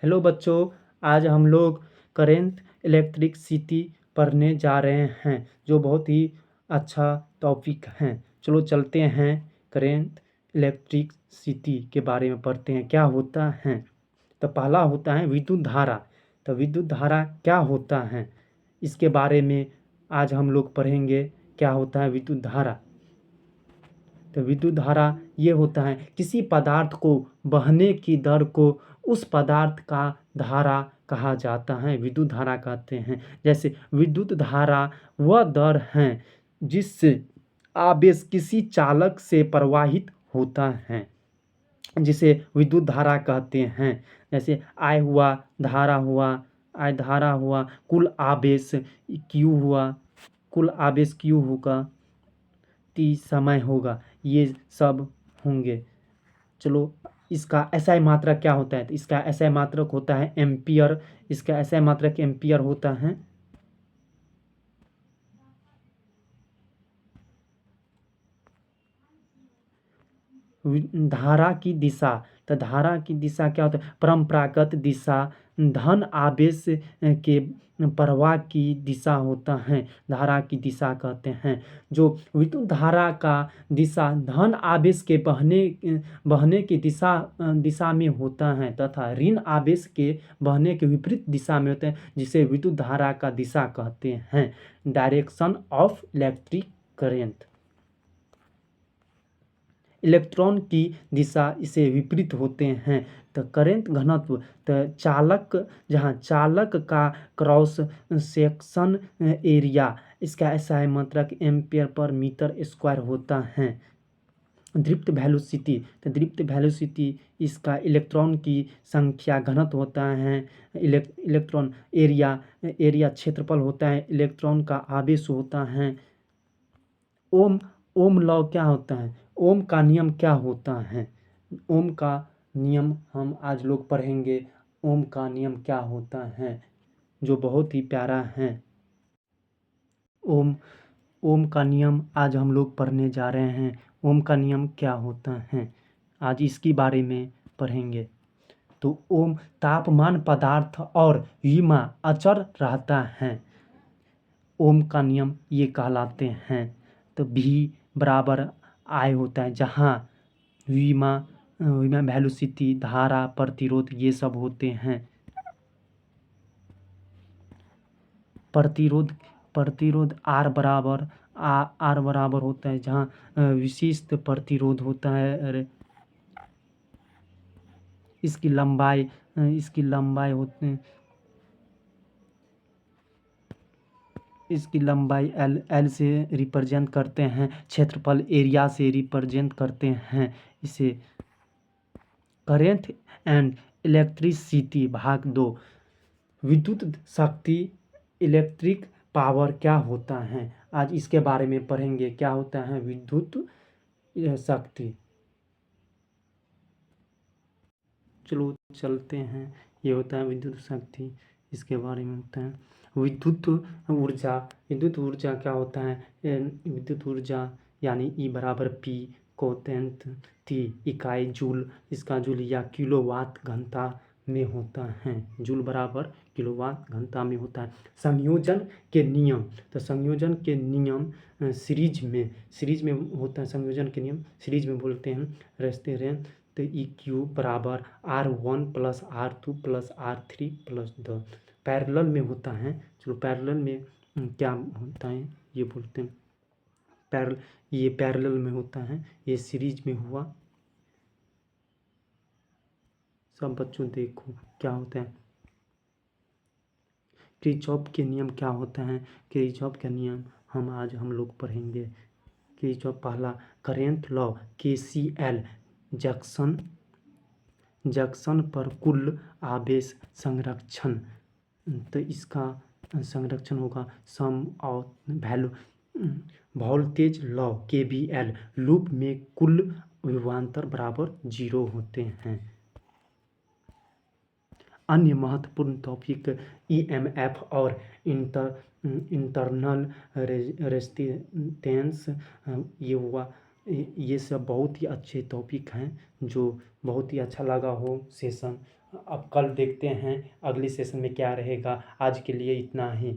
Hello बच्चों, आज हम लोग करेंट इलेक्ट्रिसिटी पढ़ने जा रहे हैं जो बहुत ही अच्छा टॉपिक है। चलो चलते हैं, करेंट इलेक्ट्रिसिटी के बारे में पढ़ते हैं क्या होता है। तो पहला होता है विद्युत धारा। तो विद्युत धारा क्या होता है, इसके बारे में आज हम लोग पढ़ेंगे। क्या होता है विद्युत धारा। तो विद्युत धारा ये होता है किसी पदार्थ को बहने की दर को उस पदार्थ का धारा कहा जाता है, विद्युत धारा कहते हैं। जैसे विद्युत धारा वह दर है जिससे आवेश किसी चालक से प्रवाहित होता है, जिसे विद्युत धारा कहते हैं। जैसे I हुआ, धारा हुआ, I धारा हुआ, कुल आवेश Q हुआ, कुल आवेश Q होगा, T समय होगा, ये सब होंगे। चलो, इसका SI मात्रक क्या होता है। तो इसका SI मात्रक होता है एम्पियर। इसका SI मात्रक एम्पियर होता है। धारा की दिशा। तो धारा की दिशा क्या होता है, परम्परागत दिशा धन आवेश के प्रवाह की दिशा होता है, धारा की दिशा कहते हैं। जो विद्युत धारा का दिशा धन आवेश के बहने की दिशा में होता है तथा ऋण आवेश के बहने के विपरीत दिशा में होते हैं, जिसे विद्युत धारा का दिशा कहते हैं, direction of electric current. Electron की दिशा इसे विपरीत होते हैं। तो करेंट घनत्व, तो जहाँ चालक का क्रॉस सेक्शन एरिया, इसका SI मात्रक एम्पियर पर मीटर स्क्वायर होता है। दीप्त वेलोसिटी, तो दीप्त वेलोसिटी इसका इलेक्ट्रॉन की संख्या घनत्व होता है। इलेक्ट्रॉन एरिया क्षेत्रफल होता है। इलेक्ट्रॉन का आवेश होता है। ओम लॉ क्या होता है, ओम का नियम क्या होता है। ओम का नियम हम आज लोग पढ़ेंगे। ओम का नियम क्या होता है, जो बहुत ही प्यारा है। ओम का नियम आज हम लोग पढ़ने जा रहे हैं। ओम का नियम क्या होता है, आज इसके बारे में पढ़ेंगे। तो ओम तापमान पदार्थ और विमा अचर रहता है, ओम का नियम ये कहलाते हैं। तो V बराबर I होता है, जहाँ विमा वेलोसिटी, धारा, प्रतिरोध ये सब होते हैं। प्रतिरोध R बराबर होता है, जहाँ विशिष्ट प्रतिरोध होता है। अरे इसकी लंबाई होती है, इसकी लंबाई L से रिप्रेजेंट करते हैं। क्षेत्रफल एरिया से रिप्रेजेंट करते हैं इसे। करेंट एंड इलेक्ट्रिसिटी भाग 2, विद्युत शक्ति इलेक्ट्रिक पावर क्या होता है, आज इसके बारे में पढ़ेंगे। क्या होता है विद्युत शक्ति। चलो चलते हैं, ये होता है विद्युत शक्ति, इसके बारे में होता है। विद्युत ऊर्जा क्या होता है। विद्युत ऊर्जा यानी E बराबर P कोटेंट T इकाई जूल, इसका जूल या किलोवाट घंटा में होता है। जूल बराबर किलोवाट घंटा में होता है। संयोजन के नियम, तो संयोजन के नियम सीरीज में होता है। संयोजन के नियम सीरीज में बोलते हैं रस्ते रें। तो EQ बराबर R1 + R2 + R3 + 2 पैरेलल में होता है। चलो पैरेलल में क्या होता है ये बोलते हैं। ये पैरेलल में होता है, ये सीरीज में हुआ। सब बच्चों देखो क्या होता है। किरचॉफ के नियम क्या होता है। किरचॉफ का नियम हम लोग पढ़ेंगे। किरचॉफ पहला करेंट लॉ KCL, जंक्शन पर कुल आवेश संरक्षण। तो इसका संरक्षण होगा sum of voltage law KVL, loop में कुल विभवांतर बराबर 0 होते हैं। अन्य महत्वपूर्ण टॉपिक EMF और इंटरनल रेजिस्टेंस ये हुआ। ये सब बहुत ही अच्छे टॉपिक हैं जो बहुत ही अच्छा लगा हो सेशन। अब कल देखते हैं अगले सेशन में क्या रहेगा। आज के लिए इतना ही।